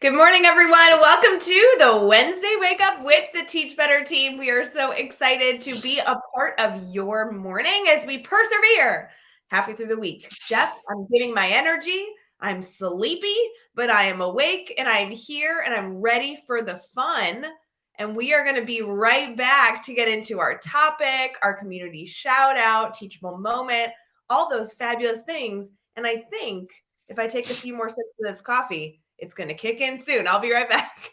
Good morning, everyone. Welcome to the Wednesday Wake Up with the Teach Better team. We are so excited to be a part of your morning as we persevere halfway through the week. Jeff, I'm giving my energy. I'm sleepy, but I am awake and I'm here and I'm ready for the fun. And we are going to be right back to get into our topic, our community shout out, teachable moment, all those fabulous things. And I think if I take a few more sips of this coffee, it's going to kick in soon. I'll be right back.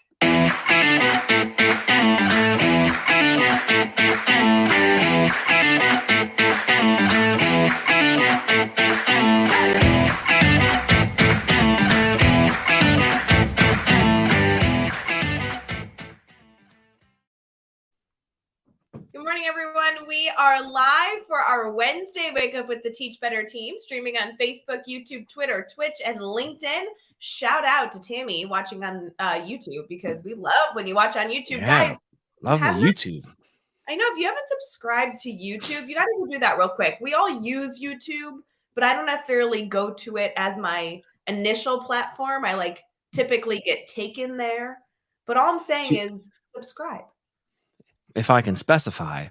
Good morning, everyone. We are live for our Wednesday Wake Up with the Teach Better team, streaming on Facebook, YouTube, Twitter, Twitch, and LinkedIn. Shout out to Tammy watching on YouTube because we love when you watch on YouTube. Yeah, guys. love the YouTube. I know if you haven't subscribed to YouTube, you got to do that real quick. We all use YouTube, but I don't necessarily go to it as my initial platform. I typically get taken there, but all I'm saying is subscribe. If I can specify,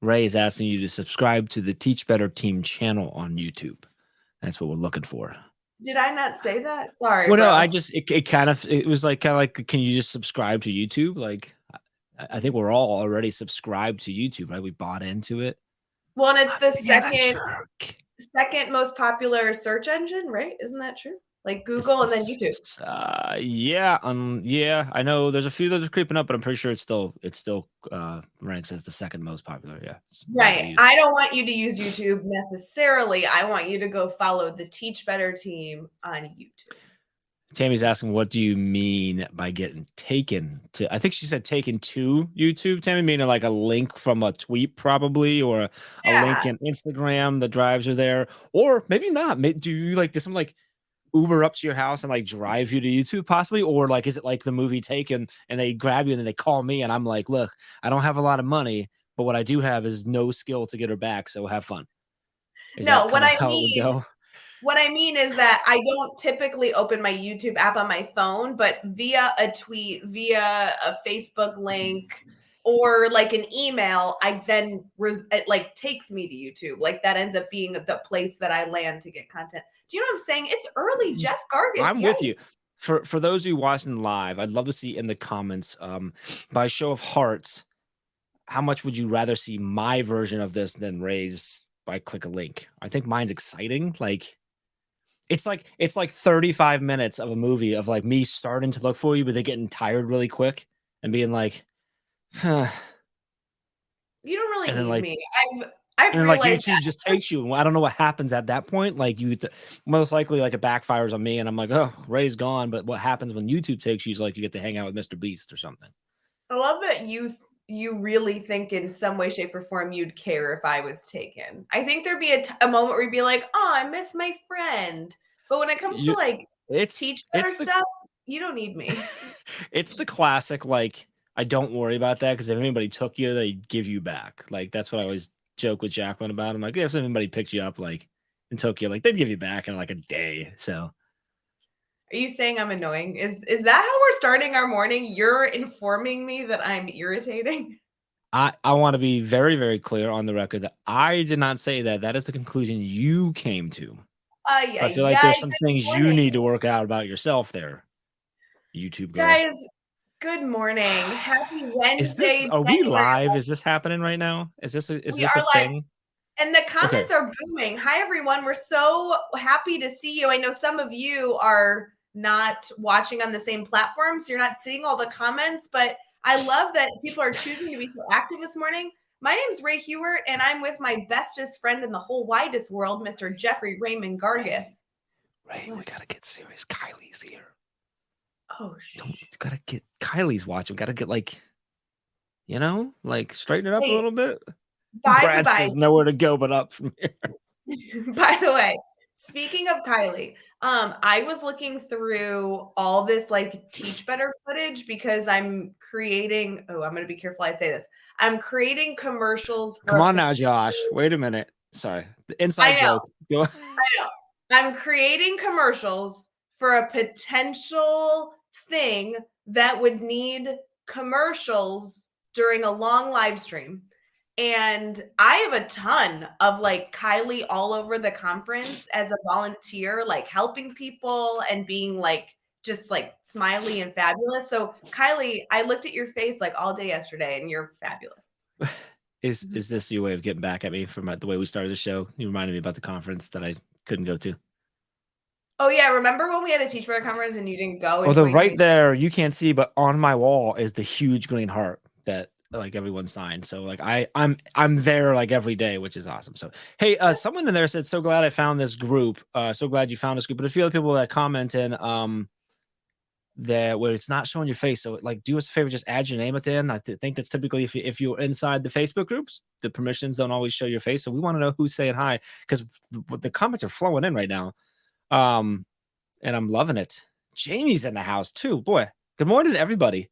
Ray is asking you to subscribe to the Teach Better Team channel on YouTube. That's what we're looking for. Did I not say that? Sorry. Well, bro. no, it was like can you just subscribe to YouTube? Like, I think we're all already subscribed to YouTube, right? We bought into it. Well, and it's the second most popular search engine, right? Isn't that true? Like Google and then YouTube. Yeah, I know there's a few that are creeping up, but I'm pretty sure it still ranks as the second most popular. Yeah, right. I don't want you to use YouTube necessarily. I want you to go follow the Teach Better team on YouTube. Tammy's asking, what do you mean by getting taken to? I think she said taken to YouTube. Tammy, meaning like a link from a tweet, probably, or a link in Instagram. The drives are there, or maybe not. Do you does someone Uber up to your house and drive you to YouTube possibly? Or is it like the movie Taken and they grab you and then they call me and I'm like, look, I don't have a lot of money, but what I do have is no skill to get her back. So have fun. What I mean is that I don't typically open my YouTube app on my phone, but via a tweet, via a Facebook link, or an email, I then it takes me to YouTube. That ends up being the place that I land to get content. Do you know what I'm saying? It's early, Jeff Gargas. I'm with you. For those of you watching live, I'd love to see in the comments, by show of hearts, how much would you rather see my version of this than Ray's by click a link? I think mine's exciting. It's like 35 minutes of a movie of me starting to look for you, but they're getting tired really quick and being like, huh. You don't really need me. I've realized YouTube just takes you, and I don't know what happens at that point. Most likely it backfires on me, and I'm like, oh, Ray's gone. But what happens when YouTube takes you is you get to hang out with Mr. Beast or something. I love that you really think in some way, shape, or form you'd care if I was taken. I think there'd be a moment where you'd be like, oh, I miss my friend. But when it comes to teach better stuff, you don't need me. It's the classic, I don't worry about that because if anybody took you, they give you back. That's what I always joke with Jacqueline about. I'm like, if anybody picked you up and took you, they'd give you back in a day. So are you saying I'm annoying? Is that how we're starting our morning? You're informing me that I'm irritating? I want to be very, very clear on the record that I did not say that. That is the conclusion you came to. I feel like there's some things you need to work out about yourself there, YouTube girl. Guys, good morning. Happy Wednesday. Are we live? Is this happening right now? Is this a thing? And the comments are booming. Hi, everyone. We're so happy to see you. I know some of you are not watching on the same platform, so you're not seeing all the comments, but I love that people are choosing to be so active this morning. My name is Rae Hughart, and I'm with my bestest friend in the whole widest world, Mr. Jeffrey Raymond Gargas. Ray, we got to get serious. Kylie's here. Oh, got to get Kylie's watching. Got to get straighten it up a little bit. Brad's has nowhere to go but up from here. By the way, speaking of Kylie, I was looking through all this Teach Better footage because I'm creating. Oh, I'm going to be careful I say this. I'm creating commercials. Come on now, Josh. Wait a minute. Sorry, the inside joke. I know. I'm creating commercials for a potential thing that would need commercials during a long live stream. And I have a ton of like Kylie all over the conference as a volunteer, like helping people and being like just like smiley and fabulous. So Kylie, I looked at your face like all day yesterday and you're fabulous. Is this your way of getting back at me from the way we started the show? You reminded me about the conference that I couldn't go to. Oh yeah, remember when we had a Teach Better conference and you didn't go? Although right there, you can't see, but on my wall is the huge green heart that like everyone signed. So like I'm there like every day, which is awesome. So hey, someone in there said, "So glad I found this group. So glad you found this group." But a few other people that commented that where it's not showing your face. So like, do us a favor, just add your name at the end. I think that's typically if you're inside the Facebook groups, the permissions don't always show your face. So we want to know who's saying hi because the comments are flowing in right now. And I'm loving it. Jamie's in the house too. Boy, good morning to everybody.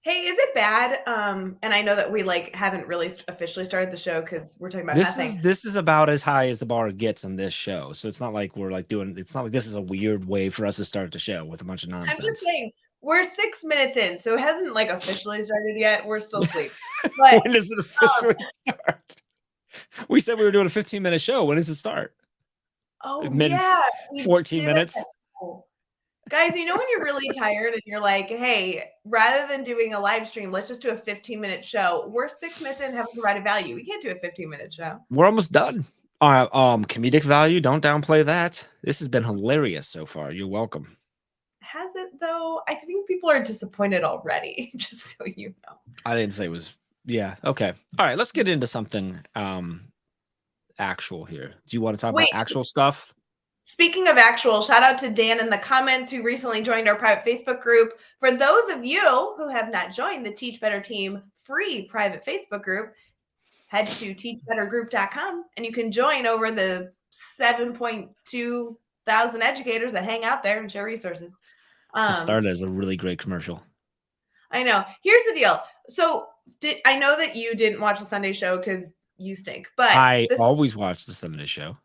Hey, is it bad? And I know that we like haven't really officially started the show because we're talking about nothing. This is about as high as the bar gets on this show. So it's not like we're like it's not like this is a weird way for us to start the show with a bunch of nonsense. I'm just saying we're 6 minutes in, so it hasn't like officially started yet. We're still asleep. But when does it officially start? We said we were doing a 15-minute show. When does it start? Oh, yeah. 14 minutes. Guys, you know when you're really tired and you're like, hey, rather than doing a live stream, let's just do a 15-minute show. We're 6 minutes in and haven't provided value. We can't do a 15-minute show. We're almost done. Comedic value, don't downplay that. This has been hilarious so far. You're welcome. Has it though? I think people are disappointed already, just so you know. I didn't say it was. Yeah. Okay. All right. Let's get into something actual here. Do you want to talk about actual stuff? Speaking of actual, shout out to Dan in the comments who recently joined our private Facebook group. For those of you who have not joined the Teach Better Team free private Facebook group, head to teachbettergroup.com and you can join over the 7.2 thousand educators that hang out there and share resources. It started as a really great commercial. I know. Here's the deal. So I know that you didn't watch the Sunday show because you stink, but I always watch the Sunday show.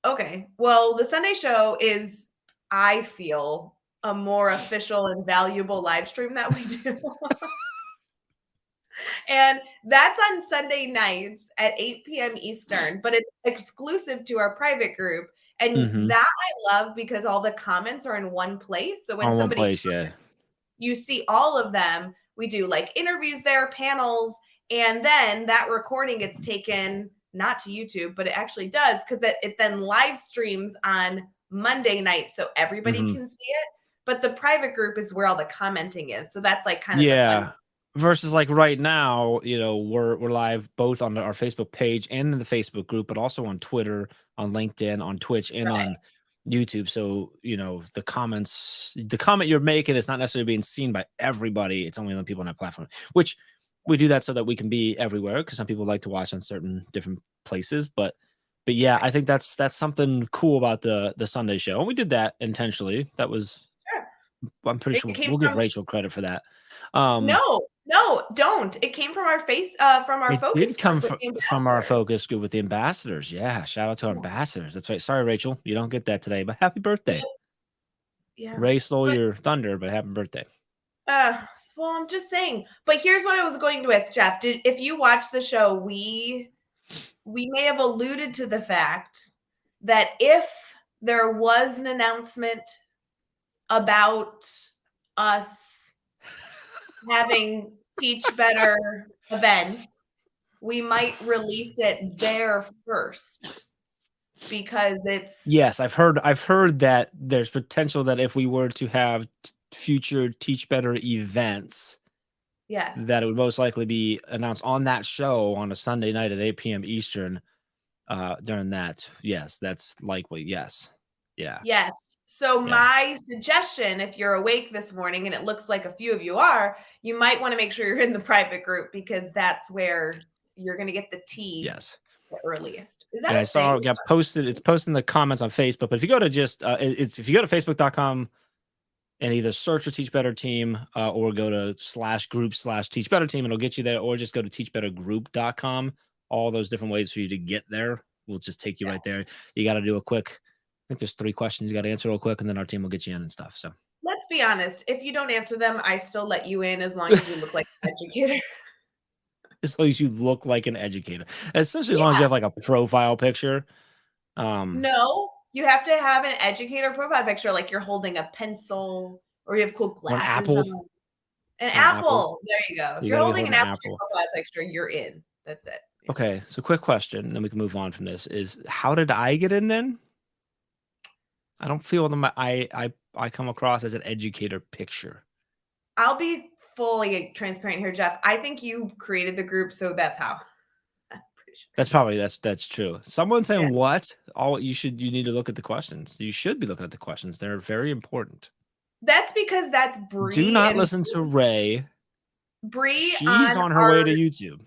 Okay. Well, the Sunday show is, I feel, a more official and valuable live stream that we do. And that's on Sunday nights at 8 p.m. Eastern, but it's exclusive to our private group. And that I love because all the comments are in one place. So when somebody you see all of them. We do like interviews there, panels, and then that recording gets taken not to YouTube, but it actually does because it then live streams on Monday night so everybody can see it. But the private group is where all the commenting is. So that's like kind of the fun. Versus like right now, you know, we're live both on our Facebook page and in the Facebook group, but also on Twitter, on LinkedIn, on Twitch, and on YouTube. So, you know, the comment you're making is not necessarily being seen by everybody. It's only on people on that platform, which we do that so that we can be everywhere because some people like to watch on certain different places. But yeah, I think that's something cool about the Sunday show. And we did that intentionally. That was, I'm pretty sure we'll give Rachel credit for that. No, don't. It came from our focus group. It did come from our focus group with the ambassadors. Yeah, shout out to our ambassadors. That's right. Sorry, Rachel, you don't get that today, but happy birthday. Yeah, Ray stole your thunder, but happy birthday. Well, I'm just saying. But here's what I was going with, Jeff. If you watch the show, we may have alluded to the fact that if there was an announcement about us having Teach Better events, we might release it there first because it's I've heard that there's potential that if we were to have future Teach Better events, that it would most likely be announced on that show on a Sunday night at 8 p.m. Eastern. During that, yes, that's likely. Yes. So my suggestion, if you're awake this morning, and it looks like a few of you are, you might want to make sure you're in the private group because that's where you're going to get the tea the earliest. Is that I saw it got posted. It's posted in the comments on Facebook. But if you go to if you go to facebook.com and either search for Teach Better Team or go to /group/Teach Better Team, it'll get you there, or just go to teachbettergroup.com. All those different ways for you to get there will just take you right there. You got to do a quick, I think there's 3 questions you got to answer real quick, and then our team will get you in and stuff. So let's let's be honest. If you don't answer them, I still let you in as long as you look like an educator. As long as you look like an educator, especially as long as you Yeah. have like a profile picture. Um, No, you have to have an educator profile picture, like you're holding a pencil or you have cool or an glasses apple, on. An or an apple. apple. There you go. If You you're got to be holding an holding an apple in apple. your profile picture, you're in. That's it. Yeah. Okay, so quick question, and then we can move on from this. Is how did I get in then? I don't feel I come across as an educator picture. I'll be fully transparent here, Jeff. I think you created the group, so that's how. I'm pretty sure. That's probably that's true. Someone saying Yeah. what? You need to look at the questions. You should be looking at the questions. They're very important. That's because that's Do Bree not and listen to Rae. Bree She's on on her our way to YouTube.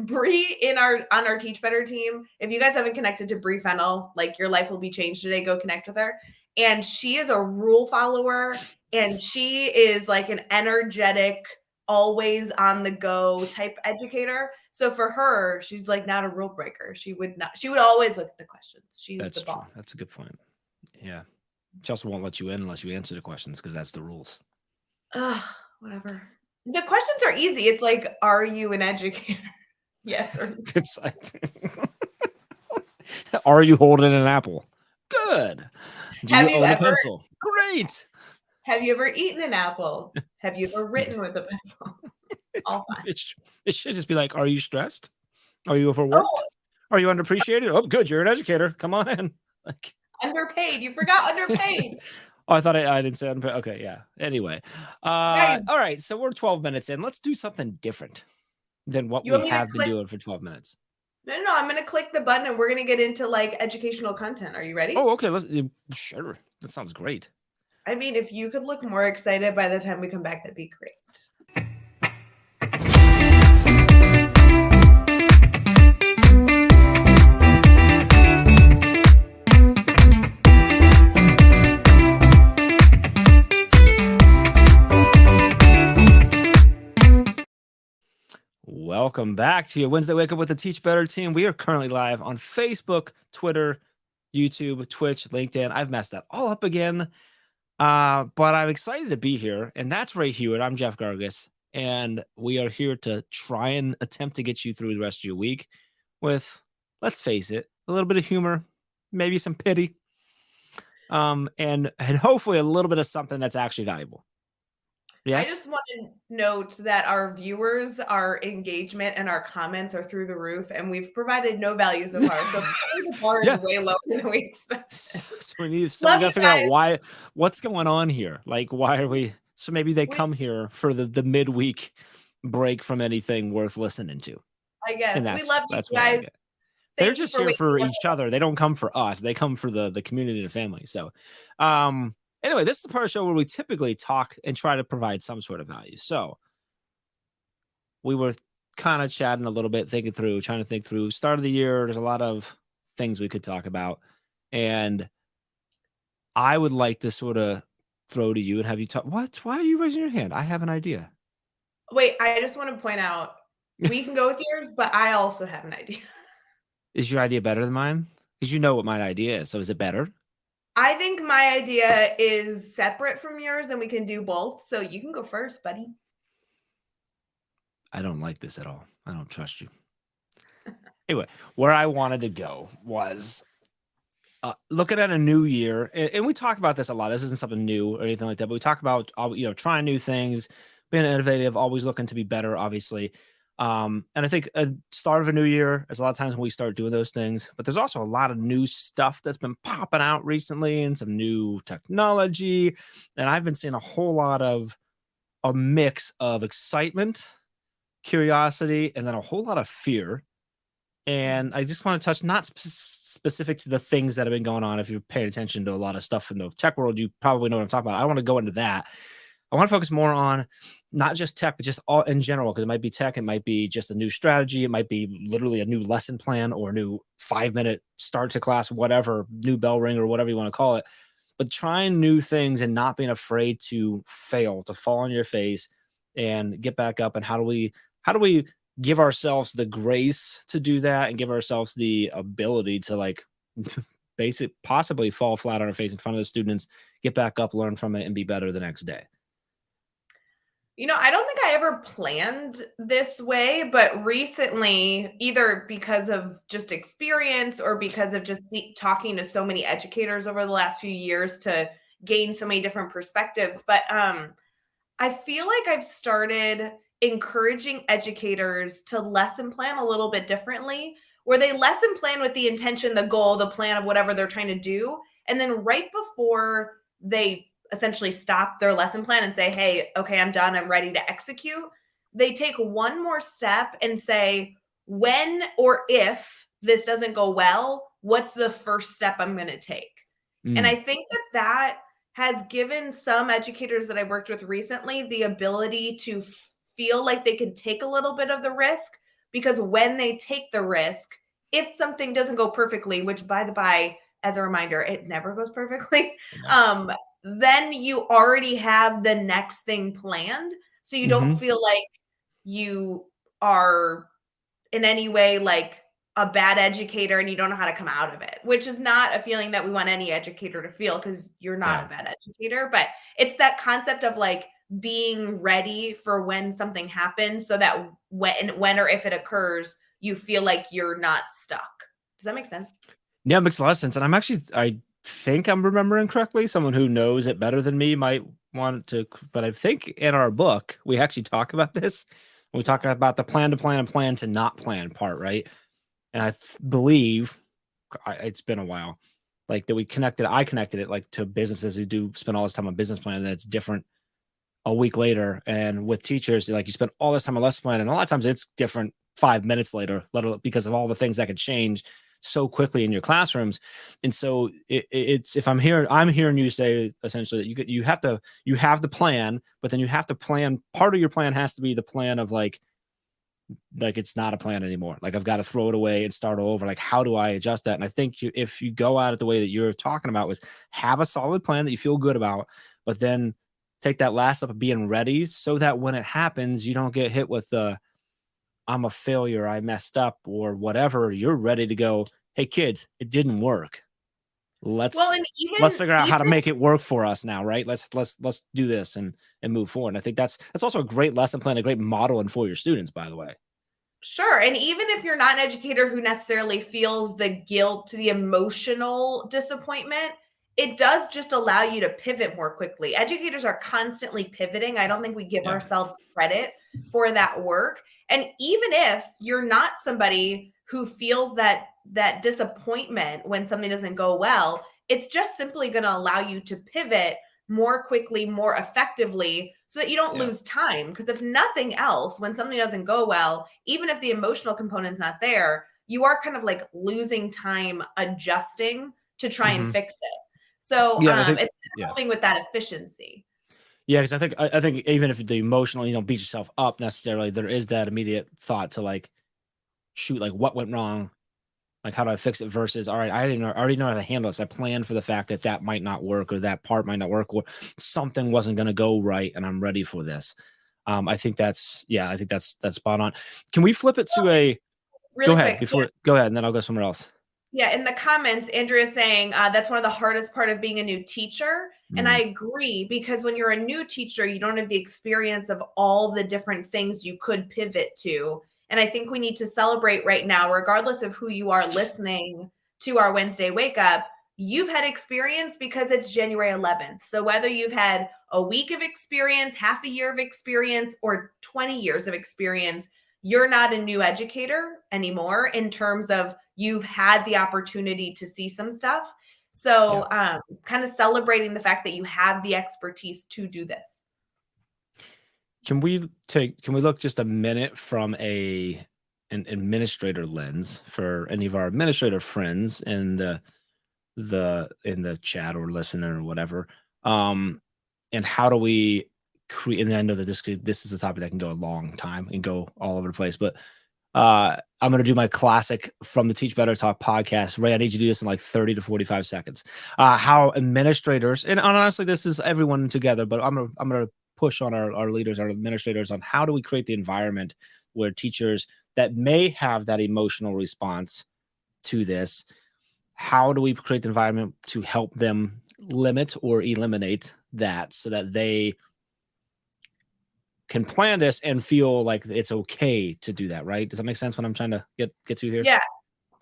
Bree in our on our Teach Better team. If you guys haven't connected to Bree Fennel, like your life will be changed today. Go connect with her. And she is a rule follower, and she is like an energetic, always on the go type educator. So for her, she's like not a rule breaker. She would not. She would always look at the questions. She's That's the true. boss. That's a good point. Yeah. She also won't let you in unless you answer the questions because that's the rules. Ugh, whatever. The questions are easy. It's like, are you an educator? Yes or no. It's like, are you holding an apple? Good. Do Have you you own a ever pencil? Great. Have you ever eaten an apple? Have you ever written with a pencil? All fine. It should just be like, are you stressed? Are you overworked? Oh, Are you underappreciated? Oh, good. You're an educator. Come on in. Like, underpaid. You forgot underpaid. oh, I thought I didn't say underpaid. Okay, yeah. Anyway, Guys, all right. So we're 12 minutes in. Let's do something different than what you we want me to have been click? doing for 12 minutes. No, I'm gonna click the button and we're gonna get into like educational content. Are you ready? Oh, okay. Sure. That sounds great. I mean, if you could look more excited by the time we come back, that'd be great. Welcome back to your Wednesday Wake Up with the Teach Better team. We are currently live on Facebook, Twitter, YouTube, Twitch, LinkedIn. I've messed that all up again. But I'm excited to be here. And that's Rae Hughart. I'm Jeff Gargas. And we are here to try and attempt to get you through the rest of your week with, let's face it, a little bit of humor, maybe some pity, and hopefully a little bit of something that's actually valuable. Yes? I just want to note that our viewers, our engagement, and our comments are through the roof, and we've provided no value so far. So the bar is way lower than we expected. So we gotta figure out what's going on here. Like, why are we? So maybe they come here for the midweek break from anything worth listening to. I guess we love you that's guys. They're just here for each other. They don't come for us. They come for the community and family. So, anyway, this is the part of the show where we typically talk and try to provide some sort of value. So we were kind of chatting a little bit, trying to think through start of the year. There's a lot of things we could talk about. And I would like to sort of throw to you and have you talk. What? Why are you raising your hand? I have an idea. Wait, I just want to point out, we can go with yours, but I also have an idea. Is your idea better than mine? Because you know what my idea is. So is it better? I think my idea is separate from yours and we can do both. So you can go first, buddy. I don't like this at all. I don't trust you. Anyway, where I wanted to go was looking at a new year. And we talk about this a lot. This isn't something new or anything like that, but we talk about, trying new things, being innovative, always looking to be better, obviously. And I think a start of a new year is a lot of times when we start doing those things, but there's also a lot of new stuff that's been popping out recently and some new technology. And I've been seeing a whole lot of a mix of excitement, curiosity, and then a whole lot of fear. And I just want to touch not specific to the things that have been going on. If you've paid attention to a lot of stuff in the tech world, you probably know what I'm talking about. I want to go into that. I want to focus more on not just tech, but just all in general, because it might be tech. It might be just a new strategy. It might be literally a new lesson plan or a new 5-minute start to class, whatever, new bell ring or whatever you want to call it. But trying new things and not being afraid to fail, to fall on your face and get back up. And how do we give ourselves the grace to do that and give ourselves the ability to like possibly fall flat on our face in front of the students, get back up, learn from it, and be better the next day? I don't think I ever planned this way, but recently, either because of just experience or because of just talking to so many educators over the last few years to gain so many different perspectives, but I feel like I've started encouraging educators to lesson plan a little bit differently, where they lesson plan with the intention, the goal, the plan of whatever they're trying to do. And then right before they essentially stop their lesson plan and say, hey, okay, I'm done, I'm ready to execute, they take one more step and say, when or if this doesn't go well, what's the first step I'm going to take? And I think that has given some educators that I worked with recently the ability to feel like they could take a little bit of the risk, because when they take the risk, if something doesn't go perfectly, which by the by, as a reminder, it never goes perfectly, then you already have the next thing planned. So you don't feel like you are in any way like a bad educator and you don't know how to come out of it, which is not a feeling that we want any educator to feel, because you're not a bad educator. But it's that concept of like being ready for when something happens, so that when or if it occurs, you feel like you're not stuck. Does that make sense? Yeah, it makes a lot of sense. And I think I'm remembering correctly. Someone who knows it better than me might want to, but I think in our book, we actually talk about this. We talk about the plan to plan and plan to not plan part, right? And I believe it's been a while, like that I connected it like to businesses who do spend all this time on business plan, and it's different a week later. And with teachers, like you spend all this time on lesson plan, and a lot of times it's different 5 minutes later, because of all the things that could change so quickly in your classrooms. And so it's, if I'm hearing you say essentially that you have the plan, but then you have to plan. Part of your plan has to be the plan of like it's not a plan anymore. Like I've got to throw it away and start over. Like, how do I adjust that? And I think if you go at it the way that you're talking about, was have a solid plan that you feel good about, but then take that last step of being ready, so that when it happens, you don't get hit with the I'm a failure, I messed up, or whatever. You're ready to go, hey kids, it didn't work. Let's figure out how to make it work for us now, right? Let's do this and move forward. And I think that's also a great lesson plan, a great model, and for your students, by the way. Sure. And even if you're not an educator who necessarily feels the guilt, the emotional disappointment, it does just allow you to pivot more quickly. Educators are constantly pivoting. I don't think we give ourselves credit for that work. And even if you're not somebody who feels that disappointment when something doesn't go well, it's just simply going to allow you to pivot more quickly, more effectively, so that you don't lose time. Because if nothing else, when something doesn't go well, even if the emotional component's not there, you are kind of like losing time adjusting to try and fix it. So it's helping with that efficiency. Yeah, because I think even if the emotional, you don't beat yourself up necessarily, there is that immediate thought to like, shoot, like what went wrong? Like, how do I fix it? Versus, all right, I already know how to handle this. I planned for the fact that that might not work, or that part might not work, or something wasn't going to go right, and I'm ready for this. I think that's spot on. Can we flip it to a? Really go ahead quick, go ahead, and then I'll go somewhere else. Yeah, in the comments, Andrea is saying that's one of the hardest part of being a new teacher. And I agree, because when you're a new teacher, you don't have the experience of all the different things you could pivot to. And I think we need to celebrate right now, regardless of who you are listening to our Wednesday Wake Up, you've had experience because it's January 11th. So whether you've had a week of experience, half a year of experience, or 20 years of experience, you're not a new educator anymore, in terms of you've had the opportunity to see some stuff. So kind of celebrating the fact that you have the expertise to do this. Can we look just a minute from an administrator lens for any of our administrator friends in the chat or listener or whatever? And how do we create? And I know that this is a topic that can go a long time and go all over the place, but I'm going to do my classic from the Teach Better Talk podcast. Rae, I need you to do this in like 30 to 45 seconds. How administrators, and honestly, this is everyone together, but I'm going to push on our leaders, our administrators, on how do we create the environment where teachers that may have that emotional response to this how do we create the environment to help them limit or eliminate that so that they can plan this and feel like it's okay to do that, right? Does that make sense what I'm trying to get to here? Yeah.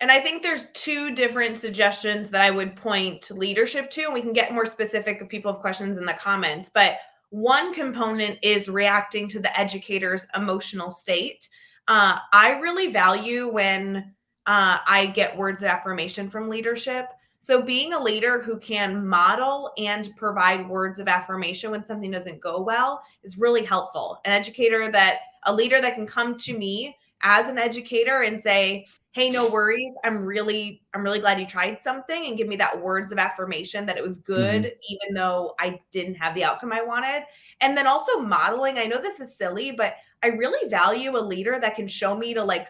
And I think there's two different suggestions that I would point leadership to, and we can get more specific if people have questions in the comments. But one component is reacting to the educator's emotional state. I really value when I get words of affirmation from leadership. So being a leader who can model and provide words of affirmation when something doesn't go well is really helpful. A leader that can come to me as an educator and say, hey, no worries. I'm really glad you tried something, and give me that words of affirmation that it was good, even though I didn't have the outcome I wanted. And then also modeling. I know this is silly, but I really value a leader that can show me to like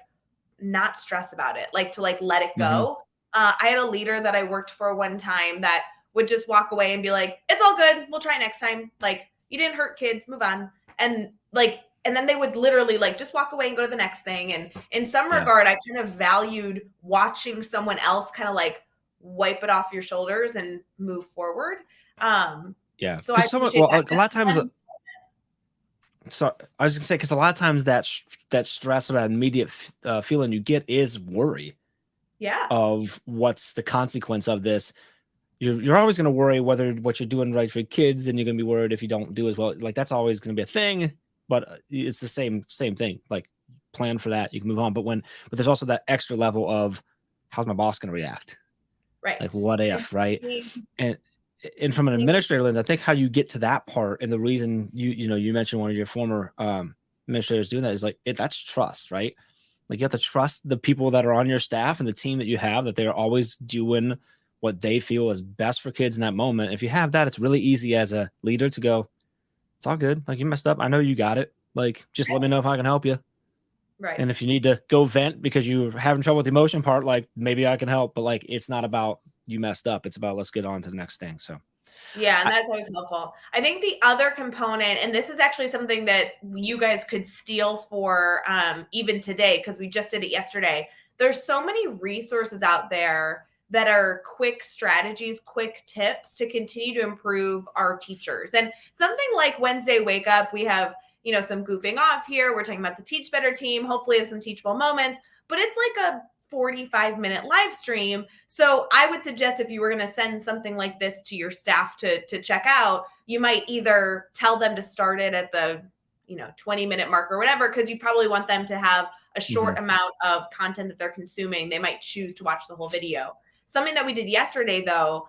not stress about it, like to like let it go. I had a leader that I worked for one time that would just walk away and be like, it's all good. We'll try next time. Like, you didn't hurt kids, move on. And then they would literally like just walk away and go to the next thing. And in some regard, I kind of valued watching someone else kind of like wipe it off your shoulders and move forward. So I appreciate that. A lot of times, so I was gonna say, because a lot of times that stress or that immediate feeling you get is worry. Yeah. Of what's the consequence of this. You're always going to worry whether what you're doing right for your kids, and you're going to be worried if you don't do as well. Like, that's always going to be a thing, but it's the same thing. Like, plan for that, you can move on. But there's also that extra level of how's my boss going to react? Right. Like, what if, right? And from an administrator lens, I think how you get to that part, and the reason you mentioned one of your former administrators doing that is like that's trust, right? Like, you have to trust the people that are on your staff and the team that you have, that they're always doing what they feel is best for kids in that moment. If you have that, it's really easy as a leader to go, it's all good. Like, you messed up. I know you got it. Like, just let me know if I can help you. Right. And if you need to go vent because you're having trouble with the emotion part, like, maybe I can help. But like, it's not about you messed up. It's about let's get on to the next thing. So. Yeah, and that's always helpful. I think the other component, and this is actually something that you guys could steal for even today, because we just did it yesterday. There's so many resources out there that are quick strategies, quick tips to continue to improve our teachers. And something like Wednesday Wake Up, we have, some goofing off here. We're talking about the Teach Better team. Hopefully have some teachable moments, but it's like a 45-minute live stream. So I would suggest if you were going to send something like this to your staff to check out, you might either tell them to start it at the 20-minute mark or whatever, because you probably want them to have a short amount of content that they're consuming. They might choose to watch the whole video. Something that we did yesterday, though,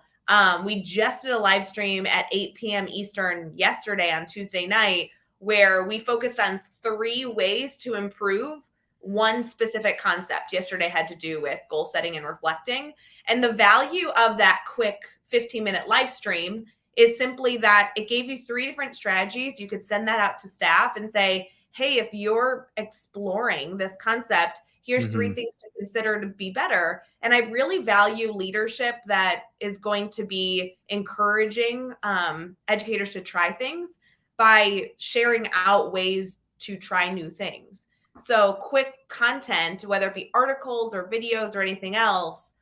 we just did a live stream at 8 p.m. Eastern yesterday on Tuesday night, where we focused on 3 ways to improve one specific concept. Yesterday had to do with goal setting and reflecting. And the value of that quick 15-minute live stream is simply that it gave you 3 different strategies. You could send that out to staff and say, hey, if you're exploring this concept, here's 3 things to consider to be better. And I really value leadership that is going to be encouraging educators to try things by sharing out ways to try new things. So quick content, whether it be articles or videos or anything else,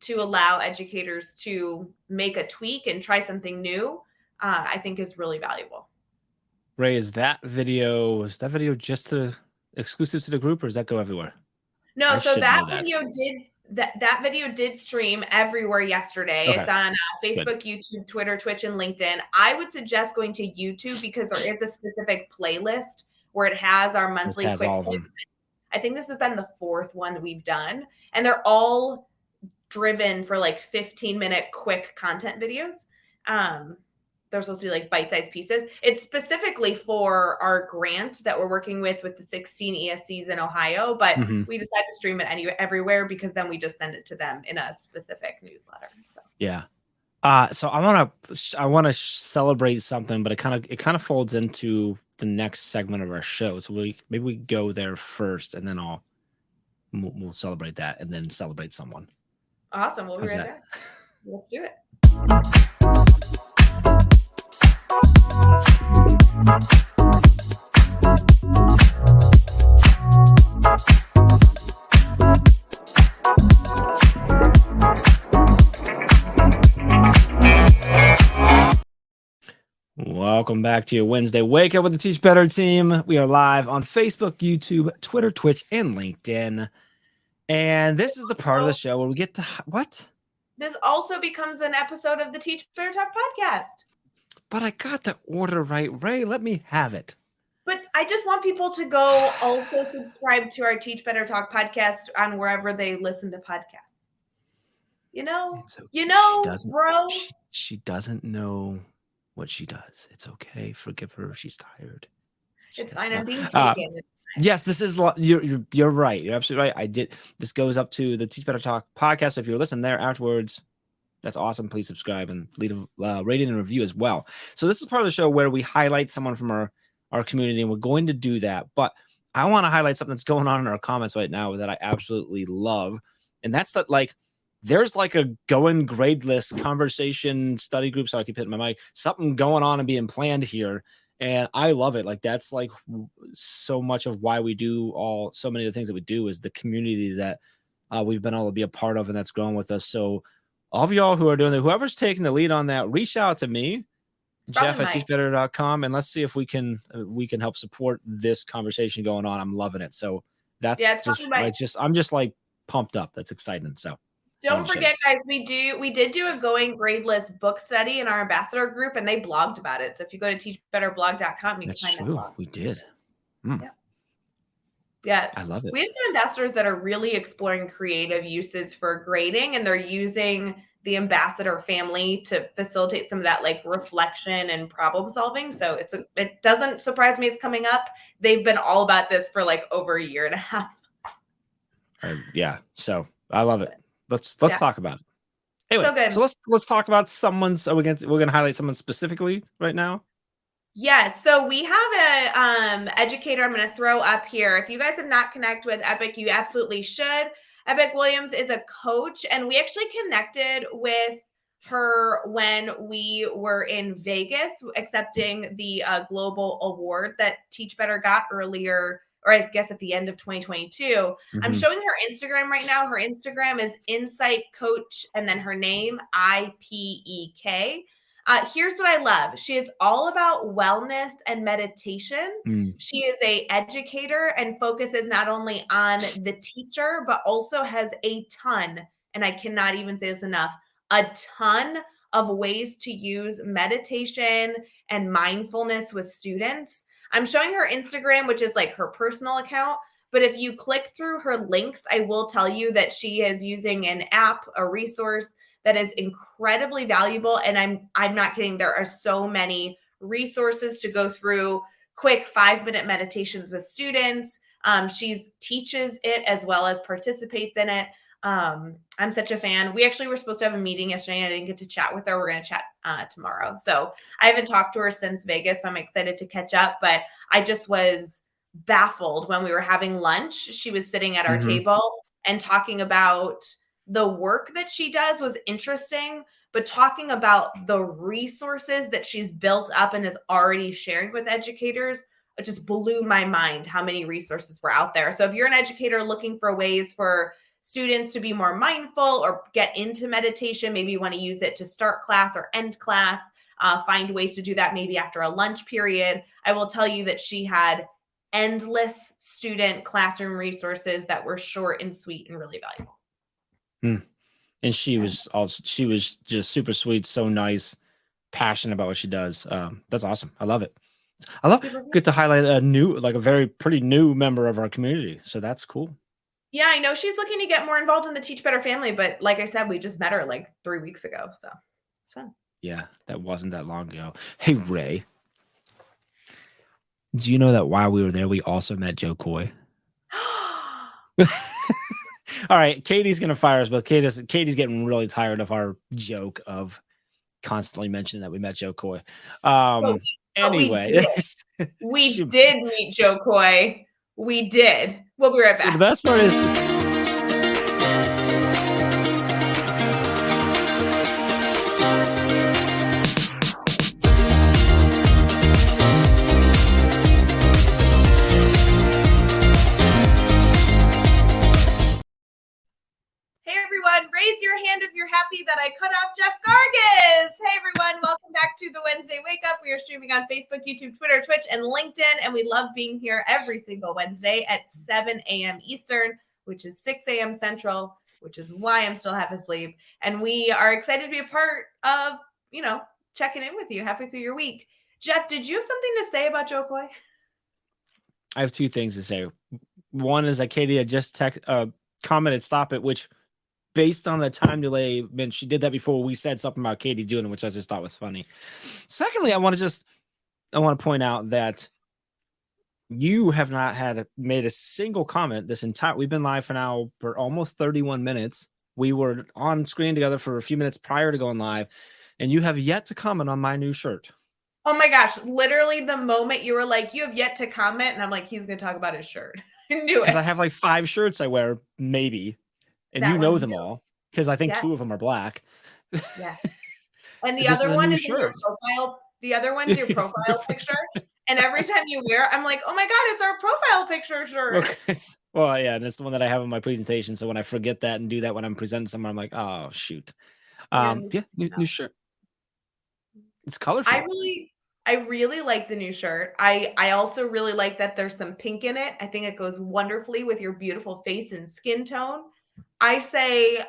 to allow educators to make a tweak and try something new, I think is really valuable. Rae, is that video just exclusive to the group, or does that go everywhere? No, so that video did stream everywhere yesterday. Okay. It's on Facebook, YouTube, Twitter, Twitch, and LinkedIn. I would suggest going to YouTube, because there is a specific playlist where it has our monthly quick tips. I think this has been the 4th one that we've done, and they're all driven for like 15-minute quick content videos. They're supposed to be like bite-sized pieces. It's specifically for our grant that we're working with the 16 ESCs in Ohio, but we decided to stream it everywhere, because then we just send it to them in a specific newsletter. So. Yeah. So I want to celebrate something, but it kind of folds into the next segment of our show. So maybe we go there first, and then we'll celebrate that, and then celebrate someone. Awesome. We'll be right back. Let's do it. Welcome back to your Wednesday Wake Up with the Teach Better team. We are live on Facebook, YouTube, Twitter, Twitch, and LinkedIn. And this is the part of the show where we get to what? This also becomes an episode of the Teach Better Talk podcast. But I got the order right, Ray. Let me have it. But I just want people to go also subscribe to our Teach Better Talk podcast on wherever they listen to podcasts. You know, bro. She doesn't know what she does. It's okay. Forgive her. She's tired. It's fine. I'm being taken. Yes, this is you're right. You're absolutely right. I did. This goes up to the Teach Better Talk podcast. If you're listening there afterwards, that's awesome. Please subscribe and leave a rating and review as well. So this is part of the show where we highlight someone from our community, and we're going to do that. But I want to highlight something that's going on in our comments right now that I absolutely love, and that's that there's like a going gradeless conversation study group. So I keep hitting my mic. Something going on and being planned here. And I love it. Like that's like so much of why we do so many of the things that we do is the community that we've been able to be a part of and that's grown with us. So all of y'all who are doing that, whoever's taking the lead on that, reach out to me, Jeff at teachbetter.com, and let's see if we can help support this conversation going on. I'm loving it. So that's I'm just like pumped up. That's exciting. So don't forget, guys, we did do a going gradeless book study in our ambassador group, and they blogged about it. So if you go to teachbetterblog.com, you can find that blog. We did. Yeah, I love it. We have some ambassadors that are really exploring creative uses for grading, and they're using the ambassador family to facilitate some of that like reflection and problem solving. So it doesn't surprise me it's coming up. They've been all about this for like over a year and a half. Yeah, so I love it. Let's talk about it. Anyway, so let's talk about someone's. We're gonna highlight someone specifically right now. Yes. So we have a educator I'm going to throw up here. If you guys have not connected with Epic, you absolutely should. Epic Williams is a coach, and we actually connected with her when we were in Vegas accepting the global award that Teach Better got earlier, or I guess at the end of 2022. Mm-hmm. I'm showing her Instagram right now. Her Instagram is Insight Coach, and then her name, IPEK. Here's what I love. She is all about wellness and meditation. She is an educator and focuses not only on the teacher, but also has a ton, and I cannot even say this enough, a ton of ways to use meditation and mindfulness with students. I'm showing her Instagram, which is like her personal account. But if you click through her links, I will tell you that she is using an app, a resource that is incredibly valuable. And I'm not kidding. There are so many resources to go through quick 5-minute meditations with students. She teaches it as well as participates in it. I'm such a fan. We actually were supposed to have a meeting yesterday and I didn't get to chat with her. We're going to chat tomorrow. So I haven't talked to her since Vegas. So I'm excited to catch up, but I just was baffled when we were having lunch. She was sitting at our table and talking about the work that she does was interesting, but talking about the resources that she's built up and is already sharing with educators, it just blew my mind how many resources were out there. So if you're an educator looking for ways for students to be more mindful or get into meditation, maybe you want to use it to start class or end class, find ways to do that maybe after a lunch period. I will tell you that she had endless student classroom resources that were short and sweet and really valuable. And she was just super sweet, so nice, passionate about what she does. That's awesome. I love it. Good to highlight a pretty new member of our community. So that's cool. Yeah, I know she's looking to get more involved in the Teach Better family, but like I said, we just met her like 3 weeks ago. So it's fun. Yeah, that wasn't that long ago. Hey, Ray, do you know that while we were there, we also met Joe Coy? All right, Katie's gonna fire us, but Katie's getting really tired of our joke of constantly mentioning that we met Joe Coy. Anyway, we did meet Joe Coy. We did. We'll be right back. So the best part is. Hey everyone, raise your hand if you're happy happy that I cut off Jeff Gargas. Hey, everyone. Welcome back to the Wednesday Wake Up. We are streaming on Facebook, YouTube, Twitter, Twitch, and LinkedIn, and we love being here every single Wednesday at 7 a.m. Eastern, which is 6 a.m. Central, which is why I'm still half asleep. And we are excited to be a part of, checking in with you halfway through your week. Jeff, did you have something to say about Joe Coy? I have two things to say. One is that Katie had just commented, stop it, which based on the time delay, meant she did that before we said something about Katie doing it, which I just thought was funny. Secondly, I want to point out that you have not made a single comment this entire, we've been live for almost 31 minutes. We were on screen together for a few minutes prior to going live, and you have yet to comment on my new shirt. Oh my gosh, literally the moment you were like, you have yet to comment, and I'm like, he's going to talk about his shirt. I knew it. Because I have like 5 shirts I wear, maybe, and you know them all, because I think 2 of them are black. Yeah. And the other one is in your profile. The other one's your profile picture. And every time you wear it, I'm like, oh my God, it's our profile picture shirt. Okay. Well, yeah, and it's the one that I have in my presentation. So when I forget that and do that when I'm presenting someone, I'm like, oh shoot. New shirt. It's colorful. I really like the new shirt. I also really like that there's some pink in it. I think it goes wonderfully with your beautiful face and skin tone. I say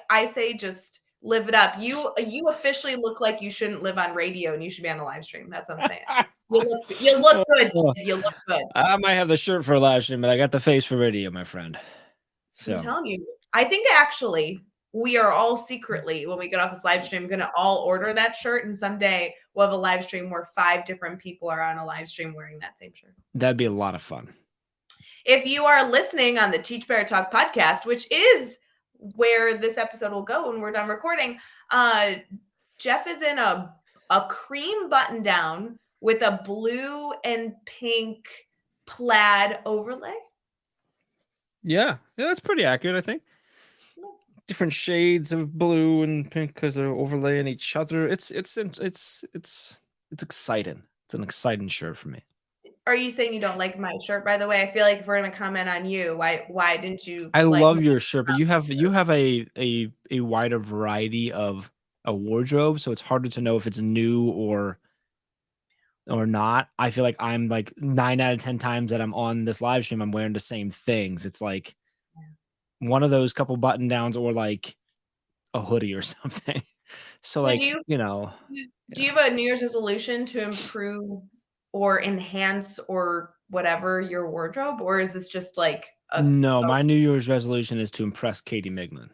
just live it up. You officially look like you shouldn't live on radio and you should be on a live stream. That's what I'm saying. You look good. You look good. I might have the shirt for a live stream, but I got the face for radio, my friend. So I'm telling you, I think actually we are all secretly, when we get off this live stream, going to all order that shirt, and someday we'll have a live stream where 5 different people are on a live stream wearing that same shirt. That'd be a lot of fun. If you are listening on the Teach Better Talk podcast, which is where this episode will go when we're done recording, Jeff is in a cream button down with a blue and pink plaid overlay. Yeah, that's pretty accurate, I think. Different shades of blue and pink because they're overlaying each other. It's exciting. It's an exciting shirt for me. Are you saying you don't like my shirt, by the way? I feel like if we're going to comment on you, why didn't you? I love your shirt, but you have a wider variety of a wardrobe, so it's harder to know if it's new or not. I feel like I'm like 9 out of 10 times that I'm on this live stream, I'm wearing the same things. It's like one of those couple button downs or like a hoodie or something. So like, do you have a New Year's resolution to improve or enhance or whatever your wardrobe, or is this just like my New Year's resolution is to impress Katie Miglin.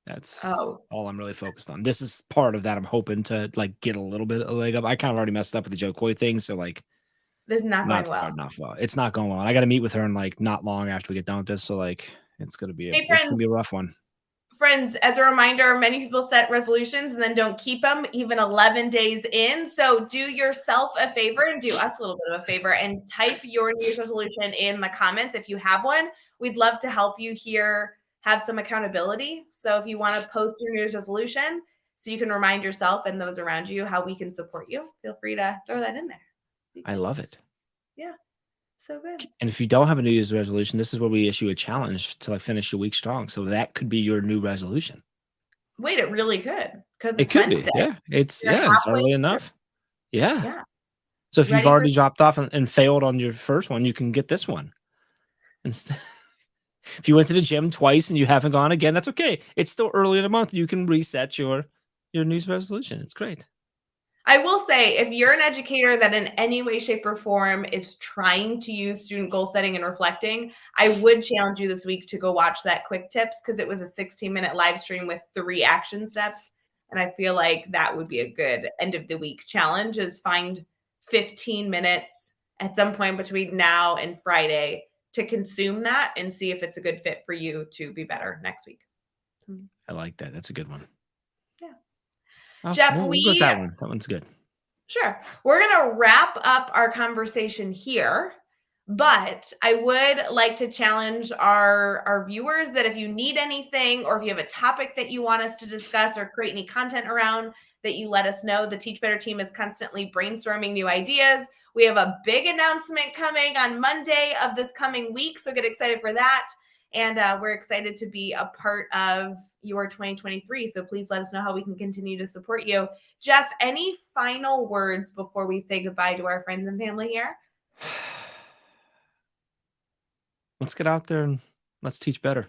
That's all I'm really focused on. This is part of that. I'm hoping to like get a little bit of a leg up. I kind of already messed up with the Joe Coy thing, so like this is not going well. It's not going well. I got to meet with her in like not long after we get done with this, so like it's gonna be a rough one. Friends, as a reminder, many people set resolutions and then don't keep them even 11 days in. So do yourself a favor and do us a little bit of a favor and type your New Year's resolution in the comments if you have one. We'd love to help you here have some accountability. So if you want to post your New Year's resolution so you can remind yourself and those around you how we can support you, feel free to throw that in there. I love it. Yeah. So good. And if you don't have a New Year's resolution, this is where we issue a challenge to like finish your week strong. So that could be your new resolution. Wait, it really could, because it could Wednesday. Be. Yeah, it's early enough. Yeah. So if you've already dropped off and failed on your first one, you can get this one. Instead, if you went to the gym twice and you haven't gone again, that's okay. It's still early in the month. You can reset your New Year's resolution. It's great. I will say, if you're an educator that in any way, shape, or form is trying to use student goal setting and reflecting, I would challenge you this week to go watch that quick tips, because it was a 16-minute live stream with 3 action steps. And I feel like that would be a good end of the week challenge, is find 15 minutes at some point between now and Friday to consume that and see if it's a good fit for you to be better next week. I like that. That's a good one. Jeff, we'll go with that one. That one's good. Sure. We're going to wrap up our conversation here, but I would like to challenge our viewers that if you need anything, or if you have a topic that you want us to discuss or create any content around, that you let us know. The Teach Better team is constantly brainstorming new ideas. We have a big announcement coming on Monday of this coming week, so get excited for that. And we're excited to be a part of your 2023. So please let us know how we can continue to support you. Jeff, any final words before we say goodbye to our friends and family here? Let's get out there and let's teach better.